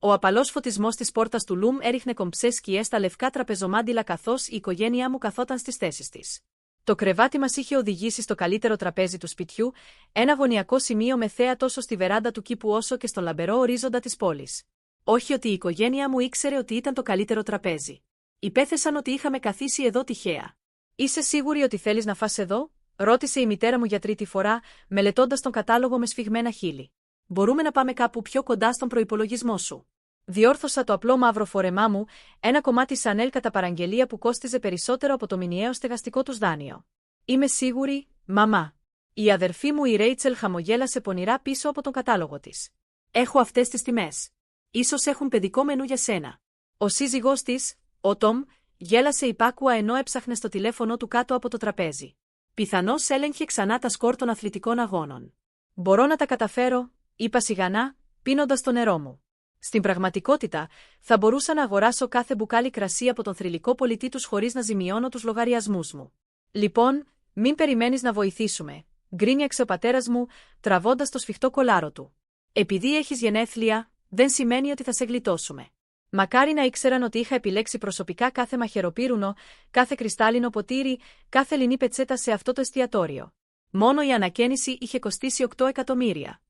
Ο απαλός φωτισμός της πόρτας του Λουμ έριχνε κομψές σκιές στα λευκά τραπεζομάντιλα καθώς η οικογένειά μου καθόταν στις θέσεις της. Το κρεβάτι μας είχε οδηγήσει στο καλύτερο τραπέζι του σπιτιού, ένα γωνιακό σημείο με θέα τόσο στη βεράντα του κήπου όσο και στον λαμπερό ορίζοντα της πόλης. Όχι ότι η οικογένειά μου ήξερε ότι ήταν το καλύτερο τραπέζι. Υπέθεσαν ότι είχαμε καθίσει εδώ τυχαία. «Είσαι σίγουρη ότι θέλεις να φας εδώ?» ρώτησε η μητέρα μου για τρίτη φορά, μελετώντας τον κατάλογο με σφιγμένα χείλη. «Μπορούμε να πάμε κάπου πιο κοντά στον προϋπολογισμό σου». Διόρθωσα το απλό μαύρο φορεμά μου, ένα κομμάτι σανέλ κατά παραγγελία που κόστιζε περισσότερο από το μηνιαίο στεγαστικό τους δάνειο. «Είμαι σίγουρη, μαμά». Η αδερφή μου η Ρέιτσελ χαμογέλασε πονηρά πίσω από τον κατάλογο της. «Έχω αυτές τις τιμές. Ίσως έχουν παιδικό μενού για σένα». Ο σύζυγός της, ο Τόμ, γέλασε υπάκουα ενώ έψαχνε στο τηλέφωνο του κάτω από το τραπέζι. Πιθανώς έλεγχε ξανά τα σκορ των αθλητικών αγώνων. «Μπορώ να τα καταφέρω», είπα σιγανά, πίνοντας το νερό μου. Στην πραγματικότητα, θα μπορούσα να αγοράσω κάθε μπουκάλι κρασί από τον θρυλικό πολιτή τους χωρίς να ζημιώνω τους λογαριασμούς μου. «Λοιπόν, μην περιμένεις να βοηθήσουμε», γκρίνιαξε ο πατέρας μου, τραβώντας το σφιχτό κολάρο του. «Επειδή έχεις γενέθλια, δεν σημαίνει ότι θα σε γλιτώσουμε». Μακάρι να ήξεραν ότι είχα επιλέξει προσωπικά κάθε μαχαιροπύρουνο, κάθε κρυστάλλινο ποτήρι, κάθε λινή πετσέτα σε αυτό το εστιατόριο. Μόνο η ανακαίνιση είχε κοστίσει 8 εκατομμύρια.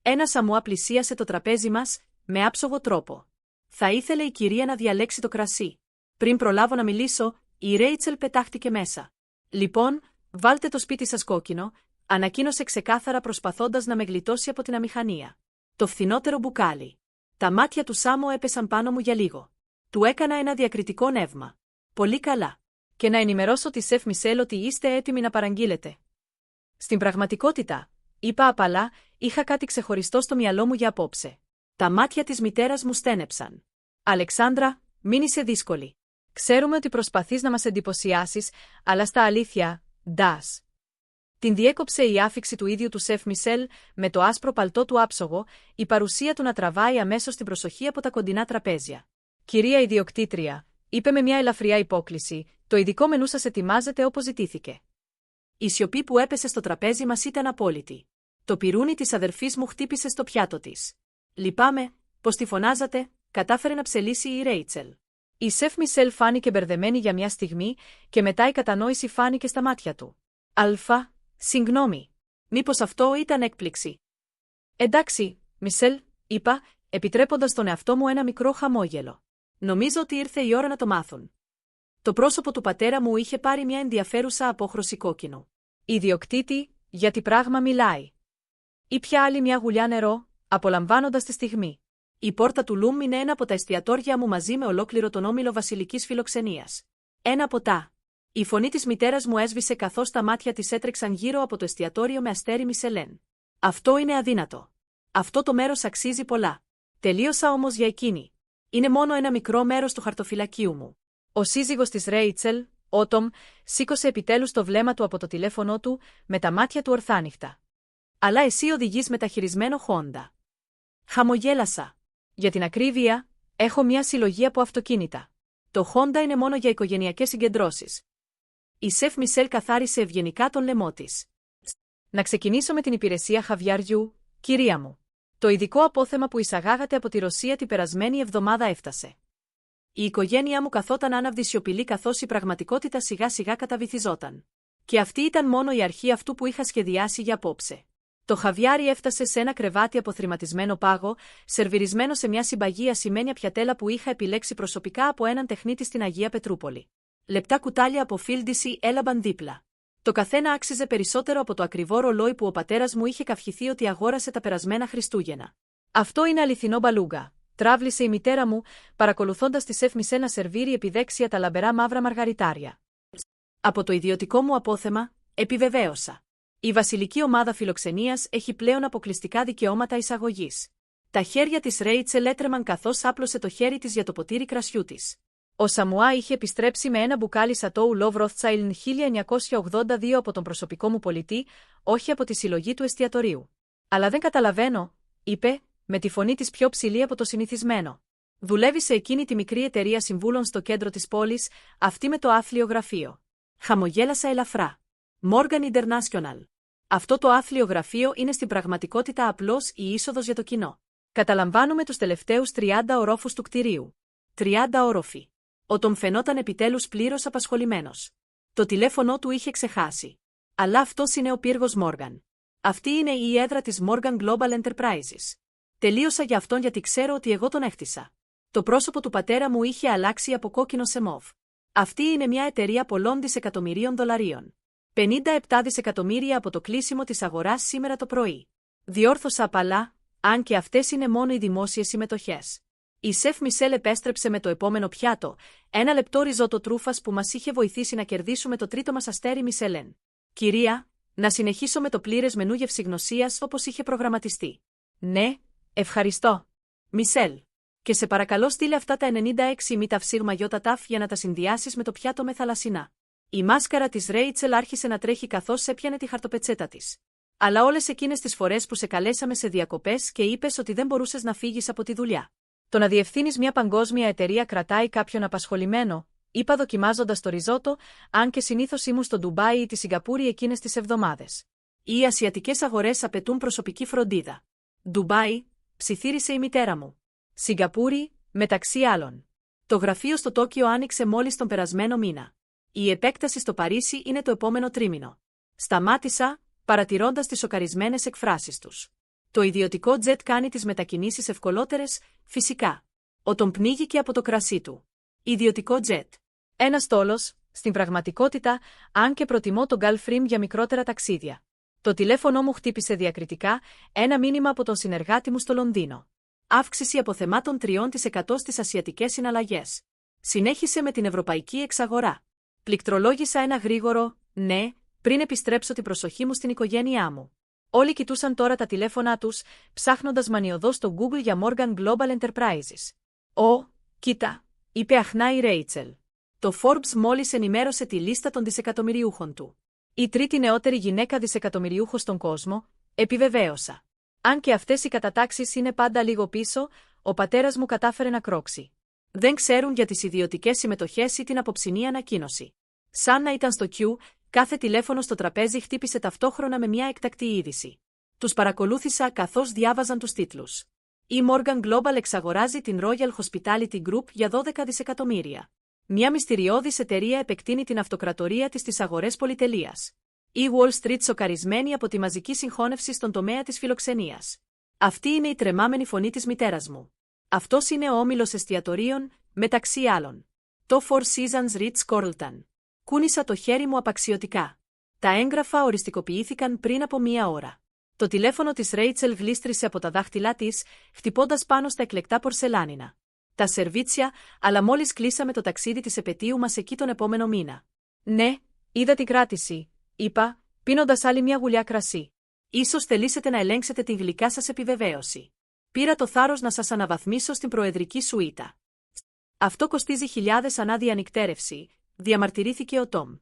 Ένα Σαμουά πλησίασε το τραπέζι μας, με άψογο τρόπο. Θα ήθελε η κυρία να διαλέξει το κρασί. Πριν προλάβω να μιλήσω, η Ρέιτσελ πετάχτηκε μέσα. «Λοιπόν, βάλτε το σπίτι σας κόκκινο», ανακοίνωσε ξεκάθαρα προσπαθώντας να με γλιτώσει από την αμηχανία. «Το φθηνότερο μπουκάλι». Τα μάτια του Σάμο έπεσαν πάνω μου για λίγο. Του έκανα ένα διακριτικό νεύμα. «Πολύ καλά. Και να ενημερώσω τη Σεφ Μισελ ότι είστε έτοιμοι να παραγγείλετε». Στην πραγματικότητα, είπα απαλά, είχα κάτι ξεχωριστό στο μυαλό μου για απόψε. Τα μάτια της μητέρας μου στένεψαν. «Αλεξάνδρα, μην είσαι δύσκολη. Ξέρουμε ότι προσπαθείς να μας εντυπωσιάσεις, αλλά στα αλήθεια, ντάς». Την διέκοψε η άφιξη του ίδιου του Σεφ Μισελ, με το άσπρο παλτό του άψογο, η παρουσία του να τραβάει αμέσως την προσοχή από τα κοντινά τραπέζια. «Κυρία Ιδιοκτήτρια», είπε με μια ελαφριά υπόκλιση, «το ειδικό μενού σας ετοιμάζεται όπως ζητήθηκε». Η σιωπή που έπεσε στο τραπέζι μας ήταν απόλυτη. Το πιρούνι της αδερφής μου χτύπησε στο πιάτο της. «Λυπάμαι, πως τη φωνάζατε», κατάφερε να ψελίσει η Ρέιτσελ. Η Σεφ Μισελ φάνηκε μπερδεμένη για μια στιγμή και μετά η κατανόηση φάνηκε στα μάτια του. «Αλφα, συγγνώμη. Μήπως αυτό ήταν έκπληξη?» «Εντάξει, Μισελ», είπα, επιτρέποντας στον εαυτό μου ένα μικρό χαμόγελο. «Νομίζω ότι ήρθε η ώρα να το μάθουν». Το πρόσωπο του πατέρα μου είχε πάρει μια ενδιαφέρουσα απόχρωση κόκκινο. «Ιδιοκτήτη, για τι πράγμα μιλάει?» Ήπια άλλη μια γουλιά νερό, απολαμβάνοντας τη στιγμή. Η πόρτα του Λουμ είναι ένα από τα εστιατόρια μου μαζί με ολόκληρο τον όμιλο βασιλικής φιλοξενίας. «Ένα ποτά». Η φωνή της μητέρας μου έσβησε καθώς τα μάτια της έτρεξαν γύρω από το εστιατόριο με αστέρι Μισελέν. «Αυτό είναι αδύνατο. Αυτό το μέρος αξίζει πολλά. Τελείωσα όμως για εκείνη. Είναι μόνο ένα μικρό μέρος του χαρτοφυλακίου μου». Ο σύζυγος της Ρέιτσελ, ο Τόμ, σήκωσε επιτέλους το βλέμμα του από το τηλέφωνό του, με τα μάτια του ορθάνυχτα. «Αλλά εσύ οδηγείς μεταχειρισμένο Χόντα». Χαμογέλασα. «Για την ακρίβεια, έχω μια συλλογή από αυτοκίνητα. Το Χόντα είναι μόνο για οικογενειακές συγκεντρώσεις». Η Σεφ Μισελ καθάρισε ευγενικά τον λαιμό της. «Να ξεκινήσω με την υπηρεσία χαβιάριου, κυρία μου. Το ειδικό απόθεμα που εισαγάγατε από τη Ρωσία την περασμένη εβδομάδα έφτασε». Η οικογένειά μου καθόταν άναυδη σιωπηλή καθώς η πραγματικότητα σιγά σιγά καταβυθιζόταν. Και αυτή ήταν μόνο η αρχή αυτού που είχα σχεδιάσει για απόψε. Το χαβιάρι έφτασε σε ένα κρεβάτι από θρηματισμένο πάγο, σερβιρισμένο σε μια συμπαγή ασημένια πιατέλα που είχα επιλέξει προσωπικά από έναν τεχνίτη στην Αγία Πετρούπολη. Λεπτά κουτάλια από φίλντιση έλαμπαν δίπλα. Το καθένα άξιζε περισσότερο από το ακριβό ρολόι που ο πατέρας μου είχε καυχηθεί ότι αγόρασε τα περασμένα Χριστούγεννα. «Αυτό είναι αληθινό μπαλούγκα», τράβλησε η μητέρα μου, παρακολουθώντας τη Σεφ Μισελ να σερβίρει επιδέξια τα λαμπερά μαύρα μαργαριτάρια. «Από το ιδιωτικό μου απόθεμα», επιβεβαίωσα. «Η βασιλική ομάδα φιλοξενίας έχει πλέον αποκλειστικά δικαιώματα εισαγωγής». Τα χέρια της Ρέιτσελ έτρεμαν καθώς άπλωσε το χέρι της για το ποτήρι κρασιού της. Ο Σαμουά είχε επιστρέψει με ένα μπουκάλι Σατόου Λοβ Ροθτσάιλντ 1982 από τον προσωπικό μου πολιτή, όχι από τη συλλογή του εστιατορίου. «Αλλά δεν καταλαβαίνω», είπε, με τη φωνή της πιο ψηλή από το συνηθισμένο. «Δουλεύει σε εκείνη τη μικρή εταιρεία συμβούλων στο κέντρο της πόλης, αυτή με το άθλιο γραφείο». Χαμογέλασα ελαφρά. Morgan International. Αυτό το άθλιο γραφείο είναι στην πραγματικότητα απλώς η είσοδος για το κοινό. Καταλαμβάνουμε τους τελευταίους 30 ορόφους του κτηρίου. 30 όροφοι. Ο Τομ φαινόταν επιτέλους πλήρως απασχολημένος. Το τηλέφωνο του είχε ξεχάσει. Αλλά αυτός είναι ο πύργος Μόργαν. Αυτή είναι η έδρα της Morgan Global Enterprises. Τελείωσα για αυτόν γιατί ξέρω ότι εγώ τον έχτισα. Το πρόσωπο του πατέρα μου είχε αλλάξει από κόκκινο σε μοβ. Αυτή είναι μια εταιρεία πολλών δισεκατομμυρίων δολαρίων. 57 δισεκατομμύρια από το κλείσιμο της αγοράς σήμερα το πρωί. Διόρθωσα απαλά, αν και αυτές είναι μόνο οι δημόσιες συμμετοχές. Η σεφ Μισελ επέστρεψε με το επόμενο πιάτο, ένα λεπτό ριζότο τρούφας που μας είχε βοηθήσει να κερδίσουμε το τρίτο μας αστέρι Μισελέν. Κυρία, να συνεχίσω με το πλήρες μενού γευσηγνωσίας όπως είχε προγραμματιστεί. Ναι, ευχαριστώ. Μισελ. Και σε παρακαλώ στείλε αυτά τα 96 μη ταυσίγμα γιοτατάφ για να τα συνδυάσεις με το πιάτο με θαλασσινά. Η μάσκαρα της Ρέιτσελ άρχισε να τρέχει καθώς έπιανε τη χαρτοπετσέτα της. Αλλά όλες εκείνες τις φορές που σε καλέσαμε σε διακοπές και είπες ότι δεν μπορούσες να φύγεις από τη δουλειά. Το να διευθύνεις μια παγκόσμια εταιρεία κρατάει κάποιον απασχολημένο, είπα δοκιμάζοντας το ριζότο, αν και συνήθως ήμουν στο Ντουμπάι ή τη Σιγκαπούρη εκείνες τις εβδομάδες. Οι ασιατικές αγορές απαιτούν προσωπική φροντίδα. Ντουμπάι, ψιθύρισε η μητέρα μου. Σιγκαπούρη, μεταξύ άλλων. Το γραφείο στο Τόκιο άνοιξε μόλις τον περασμένο μήνα. Η επέκταση στο Παρίσι είναι το επόμενο τρίμηνο. Σταμάτησα, παρατηρώντας τις σοκαρισμένες εκφράσεις τους. Το ιδιωτικό τζετ κάνει τις μετακινήσεις ευκολότερες, φυσικά. Ο Τομ πνίγηκε από το κρασί του. Ιδιωτικό τζετ. Ένας τόλος, στην πραγματικότητα, αν και προτιμώ τον Gulfstream για μικρότερα ταξίδια. Το τηλέφωνο μου χτύπησε διακριτικά, ένα μήνυμα από τον συνεργάτη μου στο Λονδίνο. Αύξηση αποθεμάτων 3% στις ασιατικές συναλλαγές. Συνέχισε με την ευρωπαϊκή εξαγορά. Πληκτρολόγησα ένα γρήγορο «ναι» πριν επιστρέψω την προσοχή μου στην οικογένειά μου. Όλοι κοιτούσαν τώρα τα τηλέφωνά τους, ψάχνοντας μανιωδώς στο Google για Morgan Global Enterprises. Κοίτα, είπε αχνά η Ρέιτσελ. Το Forbes μόλις ενημέρωσε τη λίστα των δισεκατομμυριούχων του. Η τρίτη νεότερη γυναίκα δισεκατομμυριούχος στον κόσμο, επιβεβαίωσα. Αν και αυτές οι κατατάξεις είναι πάντα λίγο πίσω, ο πατέρας μου κατάφερε να κρόξει. Δεν ξέρουν για τις ιδιωτικές συμμετοχές ή την απόψινή ανακοίνωση. Σαν να ήταν στο Q, κάθε τηλέφωνο στο τραπέζι χτύπησε ταυτόχρονα με μια εκτακτή είδηση. Τους παρακολούθησα καθώς διάβαζαν τους τίτλους. Η Morgan Global εξαγοράζει την Royal Hospitality Group για 12 δισεκατομμύρια. Μια μυστηριώδης εταιρεία επεκτείνει την αυτοκρατορία της στις αγορές πολυτελείας. Η Wall Street σοκαρισμένη από τη μαζική συγχώνευση στον τομέα της φιλοξενίας. Αυτή είναι η τρεμάμενη φωνή της μητέρας μου. Αυτός είναι ο όμιλος εστιατορίων, μεταξύ άλλων. Το Four Seasons Ritz-Carlton. Κούνησα το χέρι μου απαξιωτικά. Τα έγγραφα οριστικοποιήθηκαν πριν από μία ώρα. Το τηλέφωνο της Ρέιτσελ γλίστρισε από τα δάχτυλά της, χτυπώντας πάνω στα εκλεκτά πορσελάνινα. Τα σερβίτσια, αλλά μόλις κλείσαμε το ταξίδι της επετείου μας εκεί τον επόμενο μήνα. Ναι, είδα την κράτηση, είπα, πίνοντας άλλη μια γουλιά κρασί. Ίσως θελήσετε να ελέγξετε την γλυκά σας επιβεβαίωση. Πήρα το θάρρος να σας αναβαθμίσω στην προεδρική σουίτα. Αυτό κοστίζει χιλιάδες ανά διανυκτέρευση, διαμαρτυρήθηκε ο Τομ.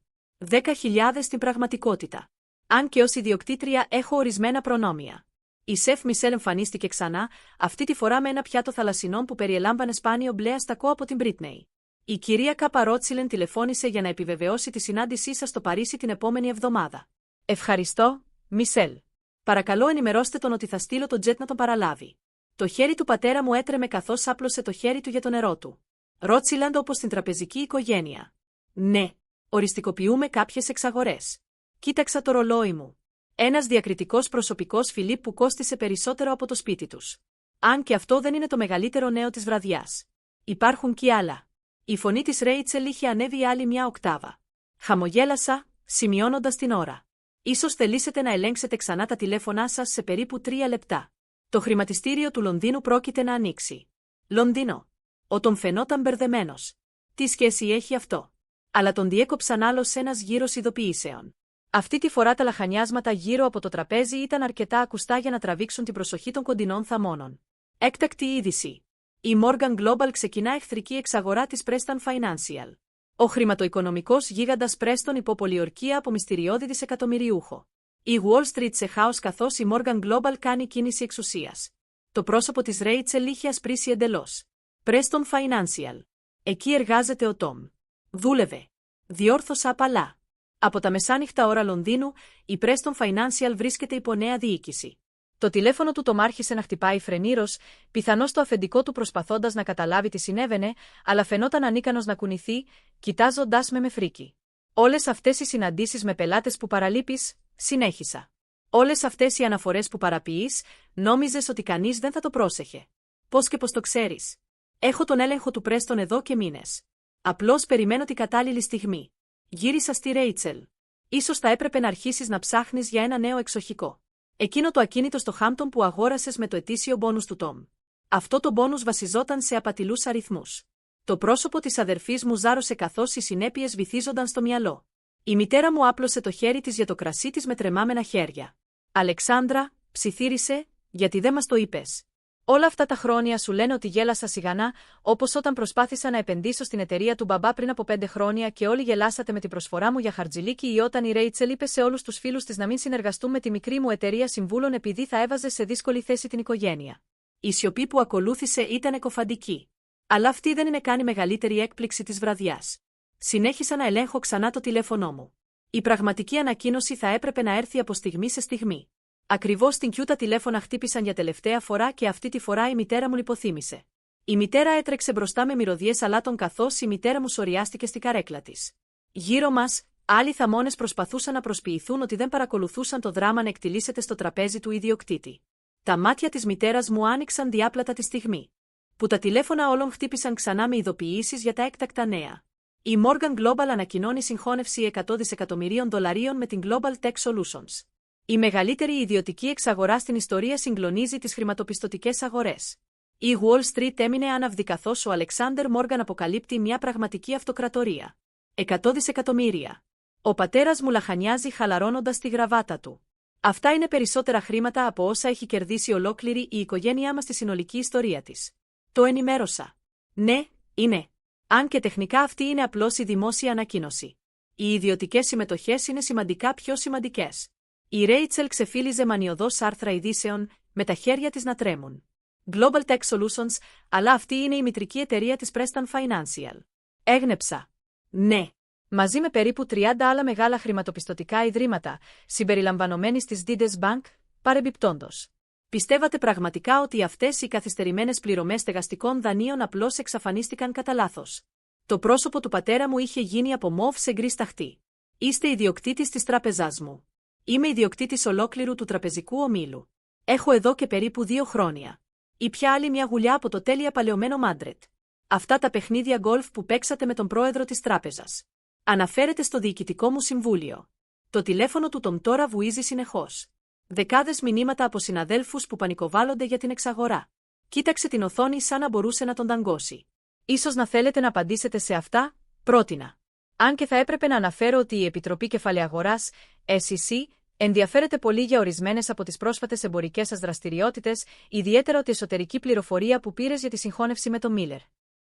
10.000 στην πραγματικότητα. Αν και ως ιδιοκτήτρια έχω ορισμένα προνόμια. Η σεφ Μισελ εμφανίστηκε ξανά, αυτή τη φορά με ένα πιάτο θαλασσινών που περιελάμβανε σπάνιο μπλε αστακό από την Μπρίτνεϊ. Η κυρία Κάπα Ρότσιλεν τηλεφώνησε για να επιβεβαιώσει τη συνάντησή σας στο Παρίσι την επόμενη εβδομάδα. Ευχαριστώ, Μισελ. Παρακαλώ ενημερώστε τον ότι θα στείλω το τζετ να τον παραλάβει. Το χέρι του πατέρα μου έτρεμε καθώς άπλωσε το χέρι του για το νερό του. Ρότσιλαντ όπως στην τραπεζική οικογένεια. Ναι, οριστικοποιούμε κάποιες εξαγορές. Κοίταξα το ρολόι μου. Ένας διακριτικός προσωπικός Φιλίπ που κόστισε περισσότερο από το σπίτι τους. Αν και αυτό δεν είναι το μεγαλύτερο νέο της βραδιάς. Υπάρχουν κι άλλα. Η φωνή της Ρέιτσελ είχε ανέβει άλλη μια οκτάβα. Χαμογέλασα, σημειώνοντας την ώρα. Ίσως θελήσετε να ελέγξετε ξανά τα τηλέφωνά σας σε περίπου 3 λεπτά. Το χρηματιστήριο του Λονδίνου πρόκειται να ανοίξει. Λονδίνο. Ο Τομ φαινόταν μπερδεμένος. Τι σχέση έχει αυτό? Αλλά τον διέκοψαν άλλος ένας γύρος ειδοποιήσεων. Αυτή τη φορά τα λαχανιάσματα γύρω από το τραπέζι ήταν αρκετά ακουστά για να τραβήξουν την προσοχή των κοντινών θαμώνων. Έκτακτη είδηση. Η Morgan Global ξεκινά εχθρική εξαγορά της Preston Financial. Ο χρηματοοικονομικός γίγαντας Preston υπό πολιορκία από μυστηριώδη δισεκατομμυριούχο. Η Wall Street σε χάος καθώς η Morgan Global κάνει κίνηση εξουσίας. Το πρόσωπο της Rachel είχε ασπρίσει εντελώς. Preston Financial. Εκεί εργάζεται ο Τομ. Δούλευε. Διόρθωσα απαλά. Από τα μεσάνυχτα ώρα Λονδίνου, η Preston Financial βρίσκεται υπό νέα διοίκηση. Το τηλέφωνο του Τομ άρχισε να χτυπάει φρενήρως, πιθανώς το αφεντικό του προσπαθώντας να καταλάβει τι συνέβαινε, αλλά φαινόταν ανίκανος να κουνηθεί, κοιτάζοντάς με φρίκι. Όλες αυτές οι συναντήσεις με πελάτες που παραλείπεις, συνέχισα. Όλες αυτές οι αναφορές που παραποιείς, νόμιζες ότι κανείς δεν θα το πρόσεχε. Πώς και πώς το ξέρεις? Έχω τον έλεγχο του Πρέστον εδώ και μήνες. Απλώς περιμένω την κατάλληλη στιγμή. Γύρισα στη Ρέιτσελ. Ίσως θα έπρεπε να αρχίσεις να ψάχνεις για ένα νέο εξοχικό. Εκείνο το ακίνητο στο Χάμπτον που αγόρασες με το ετήσιο μπόνους του Τομ. Αυτό το μπόνους βασιζόταν σε απατηλούς αριθμούς. Το πρόσωπο της αδερφής μου ζάρωσε καθώς οι συνέπειες βυθίζονταν στο μυαλό. Η μητέρα μου άπλωσε το χέρι της για το κρασί της με τρεμάμενα χέρια. «Αλεξάνδρα», ψιθύρισε, «γιατί δεν μας το είπες? Όλα αυτά τα χρόνια σου λένε ότι γέλασα σιγανά, όπως όταν προσπάθησα να επενδύσω στην εταιρεία του μπαμπά πριν από 5 χρόνια και όλοι γελάσατε με την προσφορά μου για χαρτζηλίκι ή όταν η Ρέιτσελ είπε σε όλους τους φίλους της να μην συνεργαστούν με τη μικρή μου εταιρεία συμβούλων επειδή θα έβαζε σε δύσκολη θέση την οικογένεια». Η σιωπή που ακολούθησε ήταν εκοφαντική. Αλλά αυτή δεν είναι καν η μεγαλύτερη έκπληξη της βραδιάς. Συνέχισα να ελέγχω ξανά το τηλέφωνό μου. Η πραγματική ανακοίνωση θα έπρεπε να έρθει από στιγμή σε στιγμή. Ακριβώς στην Κιού τα τηλέφωνα χτύπησαν για τελευταία φορά και αυτή τη φορά η μητέρα μου λιποθύμησε. Η μητέρα έτρεξε μπροστά με μυρωδιές αλάτων καθώς η μητέρα μου σωριάστηκε στη καρέκλα της. Γύρω μας, άλλοι θαμώνες προσπαθούσαν να προσποιηθούν ότι δεν παρακολουθούσαν το δράμα να εκτιλήσεται στο τραπέζι του ιδιοκτήτη. Τα μάτια της μητέρας μου άνοιξαν διάπλατα τη στιγμή που τα τηλέφωνα όλων χτύπησαν ξανά με ειδοποιήσεις για τα έκτακτα νέα. Η Morgan Global ανακοινώνει συγχώνευση $100 δισεκατομμυρίων με την Global Tech Solutions. Η μεγαλύτερη ιδιωτική εξαγορά στην ιστορία συγκλονίζει τις χρηματοπιστωτικές αγορές. Η Wall Street έμεινε άναυδη καθώς ο Αλεξάντερ Μόργαν αποκαλύπτει μια πραγματική αυτοκρατορία. 100 δισεκατομμύρια. Ο πατέρας μου λαχανιάζει χαλαρώνοντας τη γραβάτα του. Αυτά είναι περισσότερα χρήματα από όσα έχει κερδίσει ολόκληρη η οικογένειά μας στη συνολική ιστορία της. Το ενημέρωσα. Ναι, είναι. Αν και τεχνικά αυτή είναι απλώς η δημόσια ανακοίνωση. Οι ιδιωτικές συμμετοχές είναι σημαντικά πιο σημαντικές. Η Ρέιτσελ ξεφύλιζε μανιωδώς άρθρα ειδήσεων, με τα χέρια της να τρέμουν. Global Tech Solutions, αλλά αυτή είναι η μητρική εταιρεία της Preston Financial. Έγνεψα. Ναι. Μαζί με περίπου 30 άλλα μεγάλα χρηματοπιστωτικά ιδρύματα, συμπεριλαμβανομένης της Dides Bank, παρεμπιπτόντος. Πιστεύατε πραγματικά ότι αυτές οι καθυστερημένες πληρωμές στεγαστικών δανείων απλώς εξαφανίστηκαν κατά λάθος? Το πρόσωπο του πατέρα μου είχε γίνει από μοβ σε γκρι σταχτή. Είστε ιδιοκτήτης της τράπεζάς μου. Είμαι ιδιοκτήτης ολόκληρου του τραπεζικού ομίλου. Έχω εδώ και περίπου 2 χρόνια. Ή πια άλλη μια γουλιά από το τέλεια παλαιωμένο Μάντρετ. Αυτά τα παιχνίδια γκολφ που παίξατε με τον πρόεδρο της τράπεζας. Αναφέρεται στο διοικητικό μου συμβούλιο. Το τηλέφωνο του Τομ τώρα βουίζει συνεχώς. Δεκάδες μηνύματα από συναδέλφους που πανικοβάλλονται για την εξαγορά. Κοίταξε την οθόνη σαν να μπορούσε να τον δαγκώσει. Ίσως να θέλετε να απαντήσετε σε αυτά, πρότεινα. Αν και θα έπρεπε να αναφέρω ότι η Επιτροπή Κεφαλαιαγοράς, SEC, ενδιαφέρεται πολύ για ορισμένες από τις πρόσφατες εμπορικές σας δραστηριότητες, ιδιαίτερα ότι η εσωτερική πληροφορία που πήρες για τη συγχώνευση με τον Μίλλερ.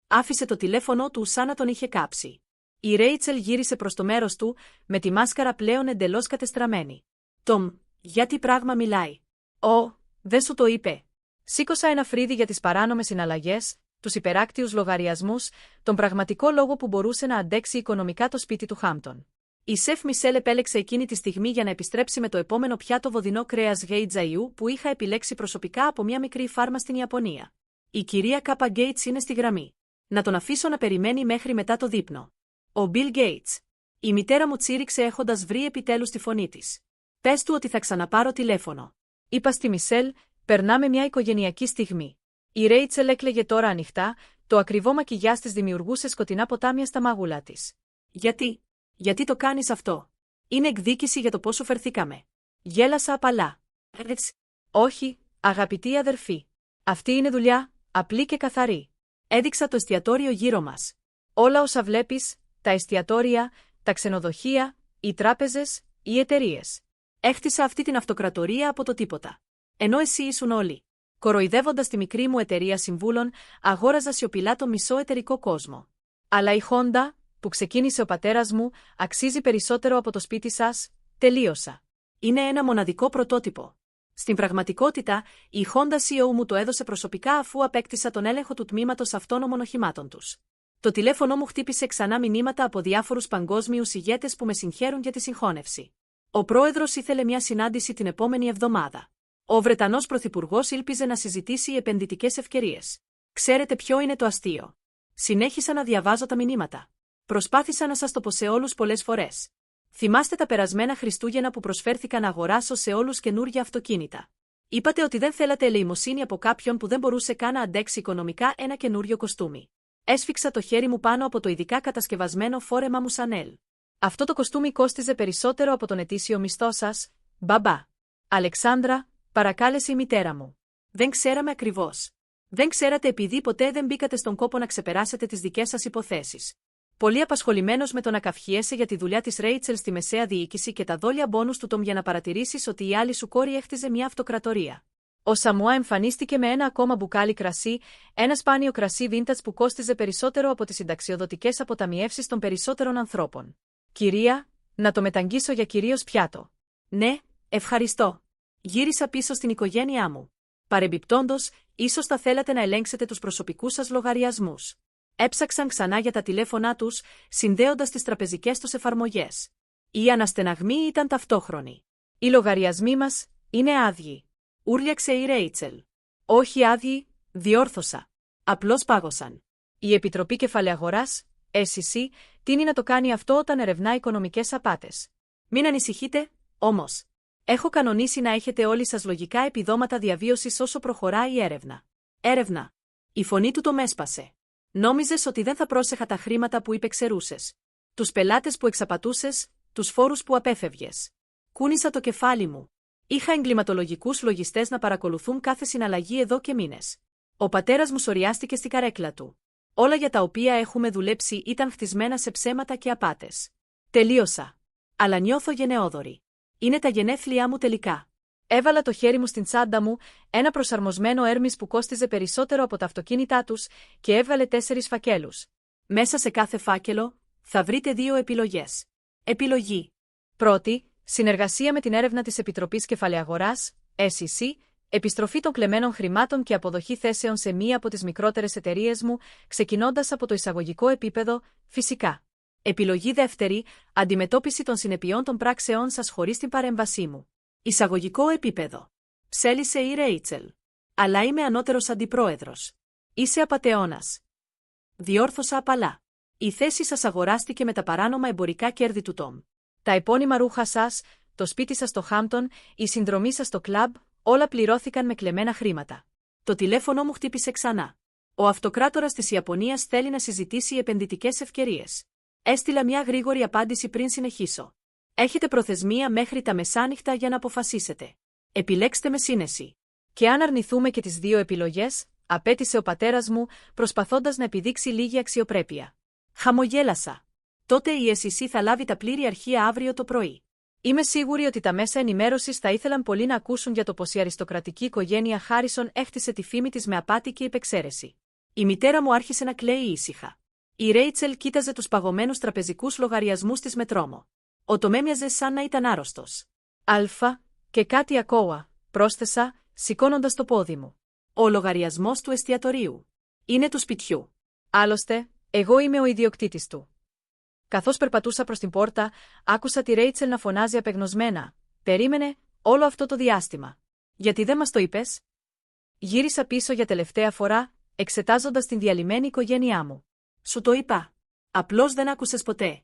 Άφησε το τηλέφωνό του σαν να τον είχε κάψει. Η Ρέιτσελ γύρισε προς το μέρος του, με τη μάσκαρα πλέον εντελώς κατεστραμμένη. Τομ, για τι πράγμα μιλάει? Δεν σου το είπε. Σήκωσα ένα φρύδι για τις παράνομες συναλλαγές, τους υπεράκτιους λογαριασμούς, τον πραγματικό λόγο που μπορούσε να αντέξει οικονομικά το σπίτι του Χάμπτον. Η σεφ Μισελ επέλεξε εκείνη τη στιγμή για να επιστρέψει με το επόμενο πιάτο βοδινό κρέας γέιτζαϊού που είχα επιλέξει προσωπικά από μια μικρή φάρμα στην Ιαπωνία. Η κυρία Κάπα Γκέιτς είναι στη γραμμή. Να τον αφήσω να περιμένει μέχρι μετά το δείπνο. Ο Μπιλ Γκέιτς. Η μητέρα μου τσίριξε έχοντας βρει επιτέλους τη φωνή της. Πες του ότι θα ξαναπάρω τηλέφωνο. Είπα στη Μισελ, περνάμε μια οικογενειακή στιγμή. Η Ρέιτσελ έκλαιγε τώρα ανοιχτά, το ακριβό μακιγιάζ της δημιουργούσε σκοτεινά ποτάμια στα μάγουλά της. Γιατί το κάνεις αυτό? Είναι εκδίκηση για το πόσο φερθήκαμε. Γέλασα απαλά. Όχι, αγαπητή αδερφή. Αυτή είναι δουλειά, απλή και καθαρή. Έδειξα το εστιατόριο γύρω μας. Όλα όσα βλέπεις, τα εστιατόρια, τα ξενοδοχεία, οι τράπεζες, οι εταιρείες. Έχτισα αυτή την αυτοκρατορία από το τίποτα. Ενώ εσύ ήσουν όλοι. Κοροϊδεύοντας τη μικρή μου εταιρεία συμβούλων, αγόραζα σιωπηλά το μισό εταιρικό κόσμο. Αλλά η Honda, που ξεκίνησε ο πατέρας μου, αξίζει περισσότερο από το σπίτι σας, τελείωσα. Είναι ένα μοναδικό πρωτότυπο. Στην πραγματικότητα, η Honda CEO μου το έδωσε προσωπικά αφού απέκτησα τον έλεγχο του τμήματος αυτόνομων οχημάτων τους. Το τηλέφωνο μου χτύπησε ξανά μηνύματα από διάφορους παγκόσμιους ηγέτες που με συγχαίρουν για τη συγχώνευση. Ο πρόεδρος ήθελε μια συνάντηση την επόμενη εβδομάδα. Ο Βρετανός πρωθυπουργός ήλπιζε να συζητήσει επενδυτικές ευκαιρίες. Ξέρετε ποιο είναι το αστείο? Συνέχισα να διαβάζω τα μηνύματα. Προσπάθησα να σας το πω σε όλους πολλές φορές. Θυμάστε τα περασμένα Χριστούγεννα που προσφέρθηκα να αγοράσω σε όλους καινούργια αυτοκίνητα? Είπατε ότι δεν θέλατε ελεημοσύνη από κάποιον που δεν μπορούσε καν να αντέξει οικονομικά ένα καινούριο κοστούμι. Έσφιξα το χέρι μου πάνω από το ειδικά κατασκευασμένο φόρεμα μου Σανέλ. Αυτό το κοστούμι κόστιζε περισσότερο από τον ετήσιο μισθό σας, μπαμπά. Αλεξάνδρα, παρακάλεσε η μητέρα μου. Δεν ξέραμε ακριβώς. Δεν ξέρατε επειδή ποτέ δεν μπήκατε στον κόπο να ξεπεράσετε τις δικές σας υποθέσεις. Πολύ απασχολημένος με το να καυχιέσαι για τη δουλειά της Ρέιτσελ στη μεσαία διοίκηση και τα δόλια μπόνους του Τομ για να παρατηρήσεις ότι η άλλη σου κόρη έχτιζε μια αυτοκρατορία. Ο Σαμουά εμφανίστηκε με ένα ακόμα μπουκάλι κρασί, ένα σπάνιο κρασί vintage που κόστιζε περισσότερο από τις συνταξιοδοτικές αποταμιεύσεις των περισσότερων ανθρώπων. Κυρία, να το μεταγγίσω για κυρίως πιάτο. Ναι, ευχαριστώ. Γύρισα πίσω στην οικογένειά μου. Παρεμπιπτόντως, ίσως θα θέλατε να ελέγξετε τους προσωπικούς σας λογαριασμούς. Έψαξαν ξανά για τα τηλέφωνά τους, συνδέοντας τις τραπεζικές τους εφαρμογές. Η αναστεναγμή ήταν ταυτόχρονη. Οι λογαριασμοί μας είναι άδειοι. Ούρλιαξε η Ρέιτσελ. Όχι άδειοι, διόρθωσα. Απλώς πάγωσαν. Η Επιτροπή Κεφαλαιαγοράς, SEC, τείνει να το κάνει αυτό όταν ερευνά οικονομικές απάτες. Μην ανησυχείτε, όμως. Έχω κανονίσει να έχετε όλοι σας λογικά επιδόματα διαβίωσης όσο προχωράει η έρευνα. Έρευνα. Η φωνή του το μέσπασε. Νόμιζες ότι δεν θα πρόσεχα τα χρήματα που υπεξαιρούσες. Τους πελάτες που εξαπατούσες, τους φόρους που απέφευγες. Κούνησα το κεφάλι μου. Είχα εγκληματολογικούς λογιστές να παρακολουθούν κάθε συναλλαγή εδώ και μήνες. Ο πατέρας μου σωριάστηκε στη καρέκλα του. Όλα για τα οποία έχουμε δουλέψει ήταν χτισμένα σε ψέματα και απάτες. Τελείωσα. Αλλά νιώθω γενναιόδορη. Είναι τα γενέθλιά μου τελικά. Έβαλα το χέρι μου στην τσάντα μου, ένα προσαρμοσμένο Έρμης που κόστιζε περισσότερο από τα αυτοκίνητά τους, και έβγαλε 4 φακέλους. Μέσα σε κάθε φάκελο θα βρείτε 2 επιλογές. Επιλογή. Πρώτη, συνεργασία με την έρευνα της Επιτροπής Κεφαλαιαγοράς, SEC, επιστροφή των κλεμμένων χρημάτων και αποδοχή θέσεων σε μία από τις μικρότερες εταιρείες μου, ξεκινώντας από το εισαγωγικό επίπεδο, φυσικά. Επιλογή δεύτερη, αντιμετώπιση των συνεπειών των πράξεών σας χωρίς την παρέμβασή μου. Εισαγωγικό επίπεδο. Ψέλισε η Ρέιτσελ. Αλλά είμαι ανώτερος αντιπρόεδρος. Είσαι απατεώνας. Διόρθωσα απαλά. Η θέση σας αγοράστηκε με τα παράνομα εμπορικά κέρδη του Τομ. Τα επώνυμα ρούχα σας, το σπίτι σας στο Χάμπτον, η συνδρομή σας στο κλαμπ, όλα πληρώθηκαν με κλεμμένα χρήματα. Το τηλέφωνο μου χτύπησε ξανά. Ο αυτοκράτορας της Ιαπωνίας θέλει να συζητήσει επενδυτικές ευκαιρίες. Έστειλα μια γρήγορη απάντηση πριν συνεχίσω. Έχετε προθεσμία μέχρι τα μεσάνυχτα για να αποφασίσετε. Επιλέξτε με σύνεση. Και αν αρνηθούμε και τις 2 επιλογές, απέτησε ο πατέρας μου, προσπαθώντας να επιδείξει λίγη αξιοπρέπεια. Χαμογέλασα. Τότε η SEC θα λάβει τα πλήρη αρχεία αύριο το πρωί. Είμαι σίγουρη ότι τα μέσα ενημέρωσης θα ήθελαν πολύ να ακούσουν για το πως η αριστοκρατική οικογένεια Χάρισον έχτισε τη φήμη της με απάτη και υπεξαίρεση. Η μητέρα μου άρχισε να κλαίει ήσυχα. Η Ρέιτσελ κοίταζε τους παγωμένους τραπεζικούς λογαριασμούς της με τρόμο. Ο Τομ έμοιαζε σαν να ήταν άρρωστος. Αλφα, και κάτι ακόμα, πρόσθεσα, σηκώνοντας το πόδι μου. Ο λογαριασμός του εστιατορίου. Είναι του σπιτιού. Άλλωστε, εγώ είμαι ο ιδιοκτήτης του. Καθώς περπατούσα προς την πόρτα, άκουσα τη Ρέιτσελ να φωνάζει απεγνωσμένα. Περίμενε, όλο αυτό το διάστημα. Γιατί δεν μας το είπες? Γύρισα πίσω για τελευταία φορά, εξετάζοντας την διαλυμένη οικογένειά μου. Σου το είπα. Απλώς δεν άκουσες ποτέ.